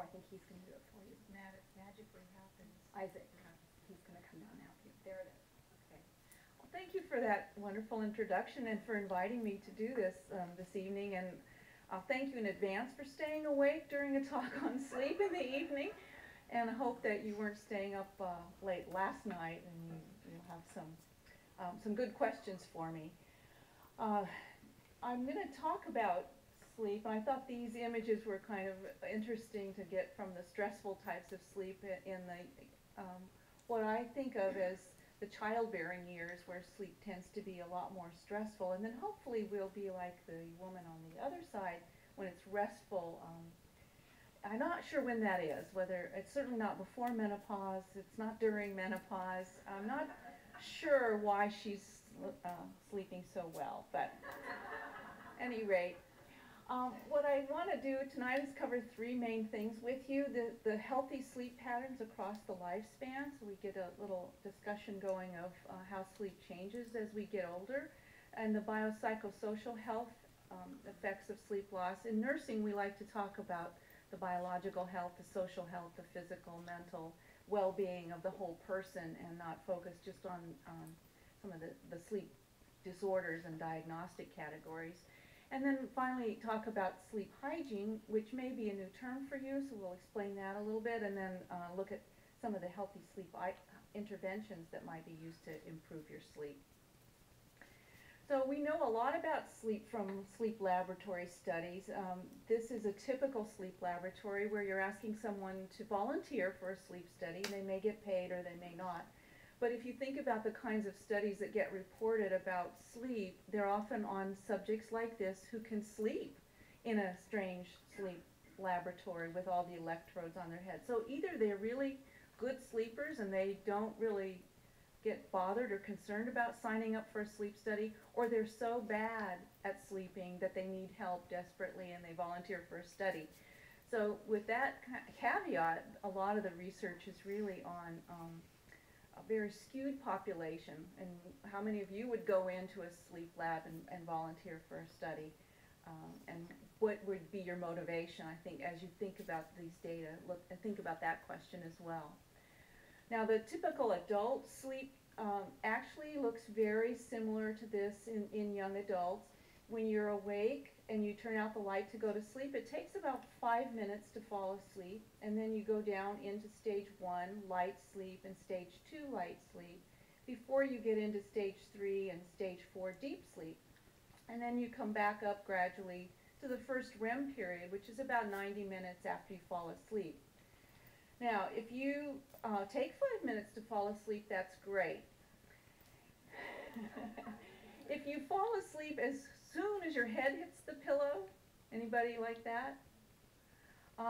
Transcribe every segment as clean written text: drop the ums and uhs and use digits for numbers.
I think he's going to do it for you. Magically happens. Isaac, he's going to come down now. There it is. Okay. Well, thank you for that wonderful introduction and for inviting me to do this this evening. And I'll thank you in advance for staying awake during a talk on sleep in the evening. And I hope that you weren't staying up late last night and you'll have some good questions for me. I'm going to talk about sleep, and I thought these images were kind of interesting to get from the stressful types of sleep in the what I think of as the childbearing years, where sleep tends to be a lot more stressful, and then hopefully we'll be like the woman on the other side when it's restful. I'm not sure when that is, whether it's certainly not before menopause, it's not during menopause. I'm not sure why she's sleeping so well, but at any rate, what I want to do tonight is cover three main things with you. The healthy sleep patterns across the lifespan, so we get a little discussion going of how sleep changes as we get older, and the biopsychosocial health effects of sleep loss. In nursing, we like to talk about the biological health, the social health, the physical, mental well-being of the whole person, and not focus just on some of the sleep disorders and diagnostic categories. And then finally talk about sleep hygiene, which may be a new term for you, so we'll explain that a little bit, and then look at some of the healthy sleep interventions that might be used to improve your sleep. So we know a lot about sleep from sleep laboratory studies. This is a typical sleep laboratory where you're asking someone to volunteer for a sleep study. They may get paid or they may not. But if you think about the kinds of studies that get reported about sleep, they're often on subjects like this who can sleep in a strange sleep laboratory with all the electrodes on their head. So either they're really good sleepers and they don't really get bothered or concerned about signing up for a sleep study, or they're so bad at sleeping that they need help desperately and they volunteer for a study. So with that caveat, a lot of the research is really on a very skewed population. And how many of you would go into a sleep lab and volunteer for a study? And what would be your motivation? I think as you think about these data, think about that question as well. Now, the typical adult sleep actually looks very similar to this in young adults. When you're awake and you turn out the light to go to sleep, it takes about 5 minutes to fall asleep, and then you go down into stage 1, light sleep, and stage 2, light sleep, before you get into stage 3 and stage 4, deep sleep. And then you come back up gradually to the first REM period, which is about 90 minutes after you fall asleep. Now, if you take 5 minutes to fall asleep, that's great. If you fall asleep as soon as your head hits the pillow, anybody like that?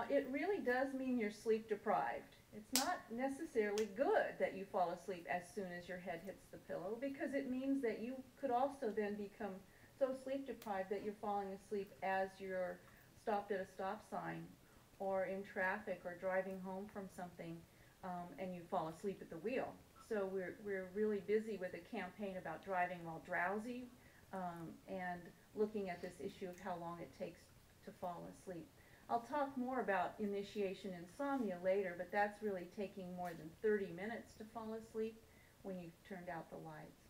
It really does mean you're sleep deprived. It's not necessarily good that you fall asleep as soon as your head hits the pillow, because it means that you could also then become so sleep deprived that you're falling asleep as you're stopped at a stop sign or in traffic or driving home from something, and you fall asleep at the wheel. So we're really busy with a campaign about driving while drowsy, and looking at this issue of how long it takes to fall asleep. I'll talk more about initiation insomnia later, but that's really taking more than 30 minutes to fall asleep when you've turned out the lights.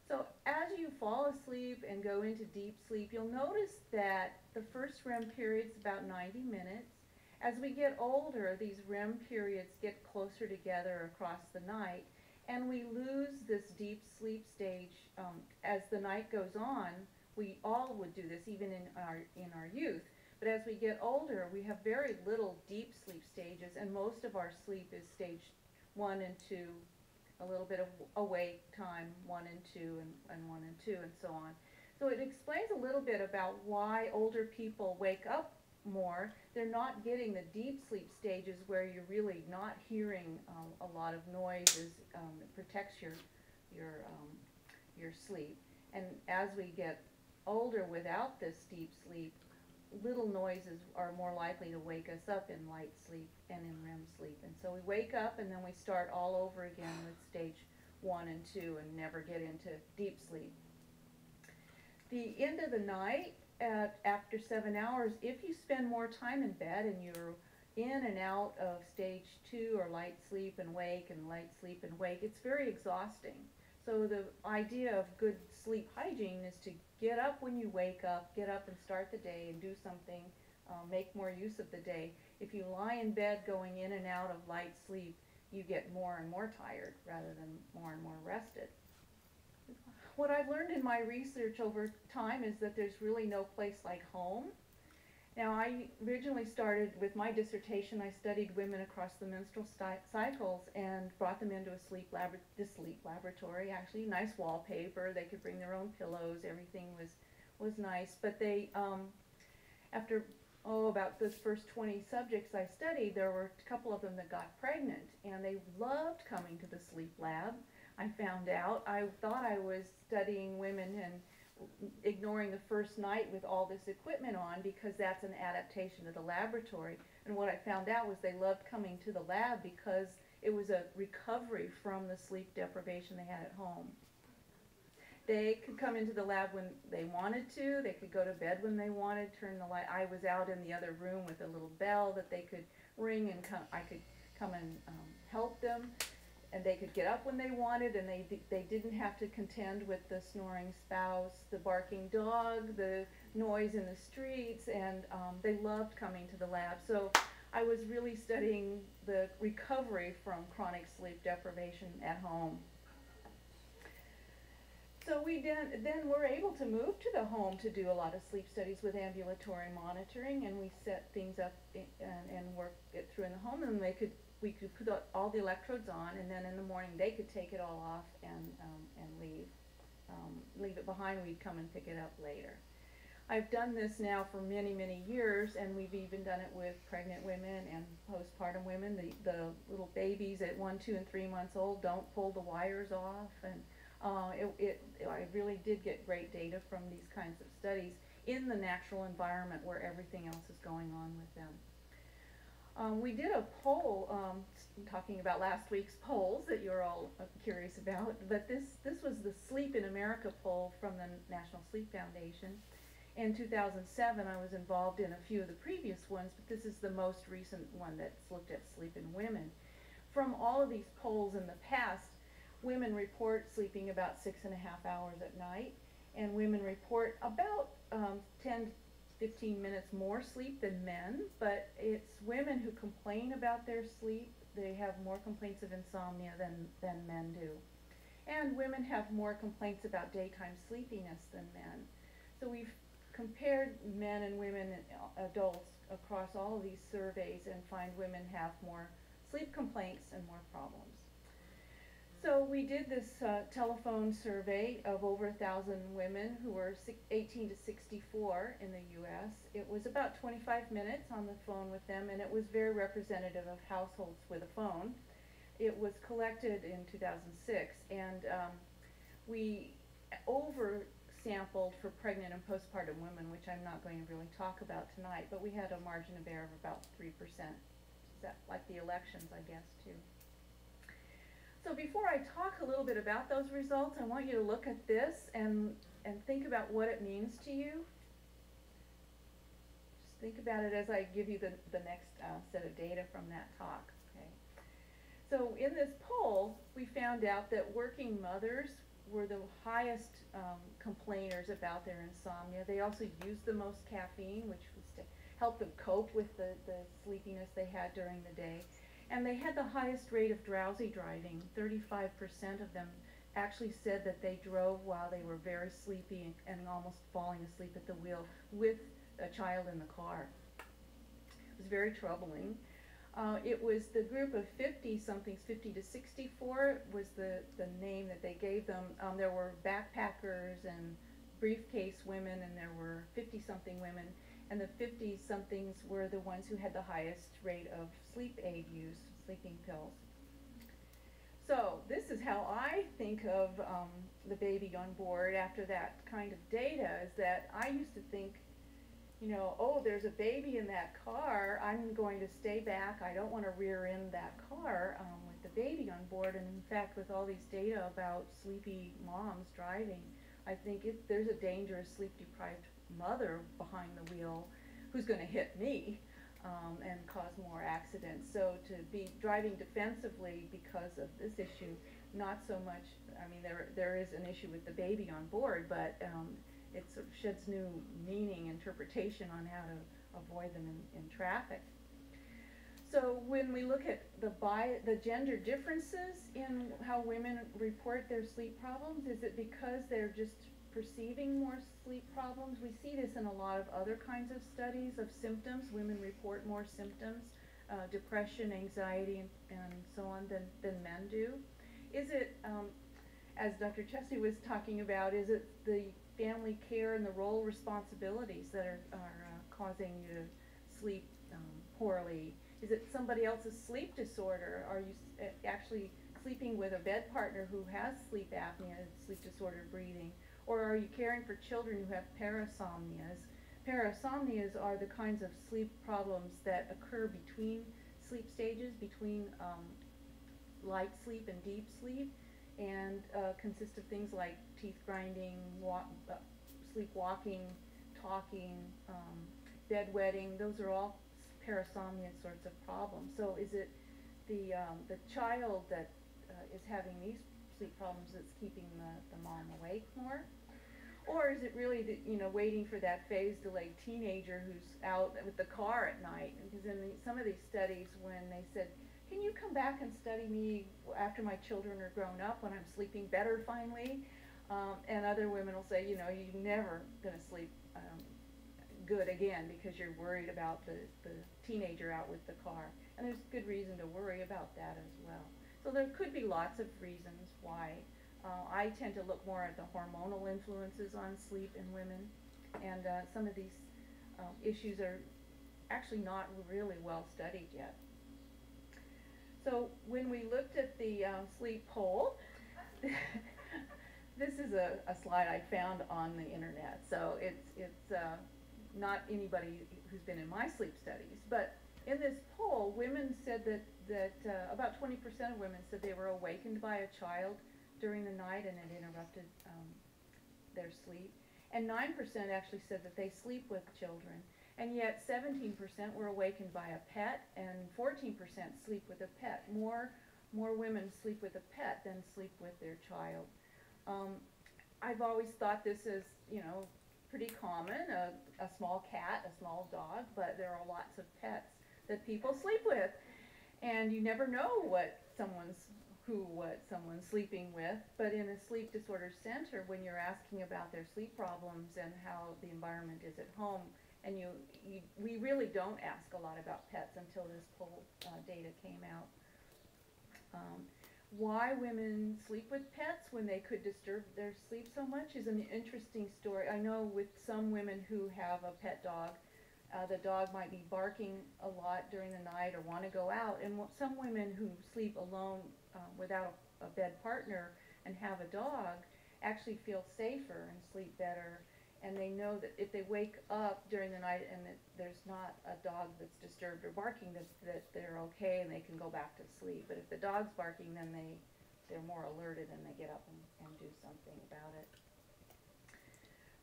So as you fall asleep and go into deep sleep, you'll notice that the first REM period is about 90 minutes. As we get older, these REM periods get closer together across the night, and we lose this deep sleep stage as the night goes on. We all would do this, even in our youth. But as we get older, we have very little deep sleep stages, and most of our sleep is stage 1 and 2, a little bit of awake time, 1 and 2, and 1 and 2, and so on. So it explains a little bit about why older people wake up more. They're not getting the deep sleep stages where you're really not hearing a lot of noises. It protects your sleep. And as we get older without this deep sleep, little noises are more likely to wake us up in light sleep and in REM sleep. And so we wake up and then we start all over again with stage 1 and 2 and never get into deep sleep. The end of the night, after 7 hours, if you spend more time in bed and in and out of stage 2 or light sleep and wake and light sleep and wake, it's very exhausting. So the idea of good sleep hygiene is to get up when you wake up, get up and start the day and do something, make more use of the day. If you lie in bed going in and out of light sleep, you get more and more tired rather than more and more rested. What I've learned in my research over time is that there's really no place like home. Now, I originally started with my dissertation. I studied women across the menstrual cycles and brought them into a sleep laboratory. Actually, nice wallpaper. They could bring their own pillows. Everything was nice. But they, after about the first 20 subjects I studied, there were a couple of them that got pregnant, and they loved coming to the sleep lab. I found out. I thought I was studying women and ignoring the first night with all this equipment on because that's an adaptation to the laboratory. And what I found out was they loved coming to the lab because it was a recovery from the sleep deprivation they had at home. They could come into the lab when they wanted to. They could go to bed when they wanted, turn the light. I was out in the other room with a little bell that they could ring, and I could come and help them. And they could get up when they wanted, and they didn't have to contend with the snoring spouse, the barking dog, the noise in the streets, and they loved coming to the lab. So I was really studying the recovery from chronic sleep deprivation at home. So we then were able to move to the home to do a lot of sleep studies with ambulatory monitoring, and we set things up and work it through in the home, and we could put all the electrodes on, and then in the morning they could take it all off and leave it behind. We'd come and pick it up later. I've done this now for many, many years, and we've even done it with pregnant women and postpartum women. The little babies at 1, 2, and 3 months old don't pull the wires off, and I really did get great data from these kinds of studies in the natural environment where everything else is going on with them. We did a poll, talking about last week's polls that you're all curious about, but this was the Sleep in America poll from the National Sleep Foundation. In 2007, I was involved in a few of the previous ones, but this is the most recent one that's looked at sleep in women. From all of these polls in the past, women report sleeping about 6.5 hours at night, and women report about 10 15 minutes more sleep than men, but it's women who complain about their sleep. They have more complaints of insomnia than men do. And women have more complaints about daytime sleepiness than men. So we've compared men and women and adults across all of these surveys and find women have more sleep complaints and more problems. So we did this telephone survey of over 1,000 women who were 18 to 64 in the U.S. It was about 25 minutes on the phone with them, and it was very representative of households with a phone. It was collected in 2006, and we over-sampled for pregnant and postpartum women, which I'm not going to really talk about tonight, but we had a margin of error of about 3%. Is that like the elections, I guess, too? So before I talk a little bit about those results, I want you to look at this and think about what it means to you. Just think about it as I give you the next set of data from that talk. Okay. So in this poll, we found out that working mothers were the highest complainers about their insomnia. They also used the most caffeine, which was to help them cope with the sleepiness they had during the day. And they had the highest rate of drowsy driving. 35% of them actually said that they drove while they were very sleepy and almost falling asleep at the wheel with a child in the car. It was very troubling. It was the group of 50-somethings, 50 to 64 was the name that they gave them. There were backpackers and briefcase women, and there were 50-something women. And the 50-somethings were the ones who had the highest rate of sleep aid use, sleeping pills. So this is how I think of the baby on board after that kind of data, is that I used to think, you know, oh, there's a baby in that car, I'm going to stay back, I don't want to rear end that car with the baby on board. And in fact, with all these data about sleepy moms driving, I think there's a dangerous sleep-deprived mother behind the wheel who's going to hit me. and cause more accidents. So to be driving defensively because of this issue, not so much, I mean, there is an issue with the baby on board, but it sort of sheds new meaning, interpretation on how to avoid them in traffic. So when we look at the gender differences in how women report their sleep problems, is it because they're just perceiving more sleep problems? We see this in a lot of other kinds of studies of symptoms. Women report more symptoms, depression, anxiety, and so on than men do. Is it, as Dr. Chesney was talking about, is it the family care and the role responsibilities that are causing you to sleep poorly? Is it somebody else's sleep disorder? Are you actually sleeping with a bed partner who has sleep apnea, sleep disordered breathing? Or are you caring for children who have parasomnias? Parasomnias are the kinds of sleep problems that occur between sleep stages, between light sleep and deep sleep, and consist of things like teeth grinding, sleepwalking, talking, bedwetting. Those are all parasomnia sorts of problems. So is it the child that is having these sleep problems that's keeping the mom awake more? Or is it really the, waiting for that phase-delayed teenager who's out with the car at night? Because in some of these studies, when they said, can you come back and study me after my children are grown up when I'm sleeping better finally? And other women will say, you're never going to sleep good again because you're worried about the teenager out with the car. And there's good reason to worry about that as well. So there could be lots of reasons why. I tend to look more at the hormonal influences on sleep in women, and some of these issues are actually not really well studied yet. So when we looked at the sleep poll, this is a slide I found on the internet, so it's not anybody who's been in my sleep studies, but in this poll, women said that about 20% of women said they were awakened by a child during the night and it interrupted their sleep. And 9% actually said that they sleep with children. And yet 17% were awakened by a pet and 14% sleep with a pet. More women sleep with a pet than sleep with their child. I've always thought this is, pretty common, a small cat, a small dog, but there are lots of pets that people sleep with. And you never know what someone's sleeping with, but in a sleep disorder center, when you're asking about their sleep problems and how the environment is at home, and we really don't ask a lot about pets until this poll data came out. Why women sleep with pets when they could disturb their sleep so much is an interesting story. I know with some women who have a pet dog, the dog might be barking a lot during the night or want to go out, and some women who sleep alone without a bed partner and have a dog actually feel safer and sleep better, and they know that if they wake up during the night and that there's not a dog that's disturbed or barking, that they're okay and they can go back to sleep. But if the dog's barking, then they're more alerted and they get up and do something about it.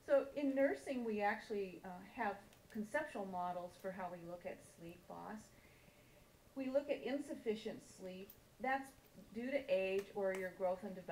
So in nursing, we actually have conceptual models for how we look at sleep loss. We look at insufficient sleep. That's due to age or your growth and development.